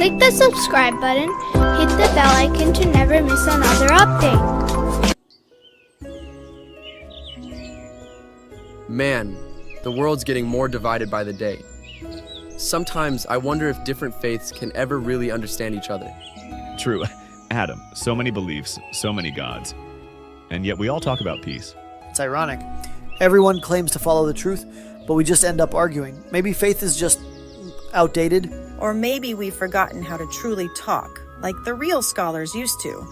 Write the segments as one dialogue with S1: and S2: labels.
S1: Click the subscribe button, hit the bell icon to never miss another update.
S2: Man, the world's getting more divided by the day. Sometimes I wonder if different faiths can ever really understand each other.
S3: True. Adam, so many beliefs, so many gods. And yet we all talk about peace.
S4: It's ironic. Everyone claims to follow the truth, but we just end up arguing. Maybe faith is just outdated.
S5: Or maybe we've forgotten how to truly talk, like the real scholars used to.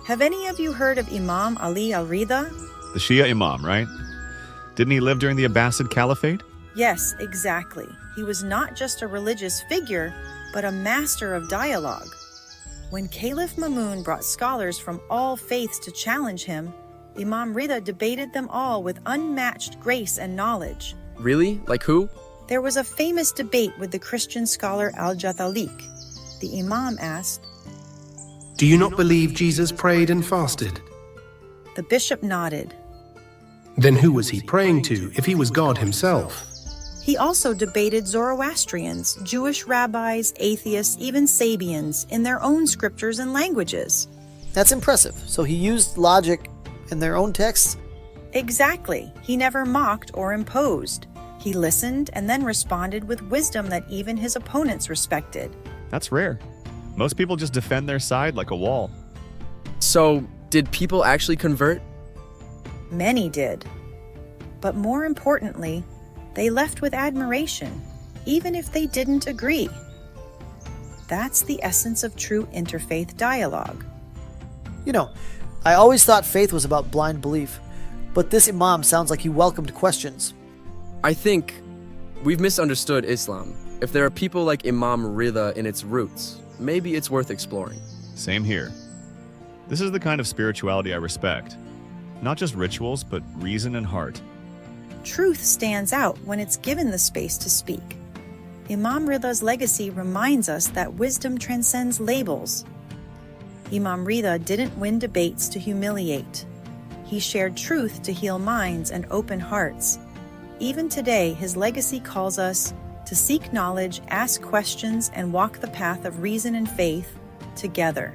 S5: Have any of you heard of Imam Ali Raza?
S3: The Shia Imam, right? Didn't he live during the Abbasid Caliphate?
S5: Yes, exactly. He was not just a religious figure, but a master of dialogue. When Caliph Mamun brought scholars from all faiths to challenge him, Imam Ridha debated them all with unmatched grace and knowledge.
S2: Really? Like who?
S5: There was a famous debate with the Christian scholar Al-Jatalik. The Imam asked,
S6: "Do you not believe Jesus prayed and fasted?"
S5: The bishop nodded.
S6: Then who was he praying to if he was God himself?
S5: He also debated Zoroastrians, Jewish rabbis, atheists, even Sabians in their own scriptures and languages.
S4: That's impressive. So he used logic in their own texts?
S5: Exactly. He never mocked or imposed. He listened and then responded with wisdom that even his opponents respected.
S3: That's rare. Most people just defend their side like a wall.
S2: So, did people actually convert?
S5: Many did. But more importantly, they left with admiration, even if they didn't agree. That's the essence of true interfaith dialogue.
S4: You know, I always thought faith was about blind belief, but this Imam sounds like he welcomed questions.
S2: I think we've misunderstood Islam. If there are people like Imam Ridha in its roots, maybe it's worth exploring.
S3: Same here. This is the kind of spirituality I respect. Not just rituals, but reason and heart.
S5: Truth stands out when it's given the space to speak. Imam Ridha's legacy reminds us that wisdom transcends labels. Imam Ridha didn't win debates to humiliate. He shared truth to heal minds and open hearts. Even today, his legacy calls us to seek knowledge, ask questions, and walk the path of reason and faith together.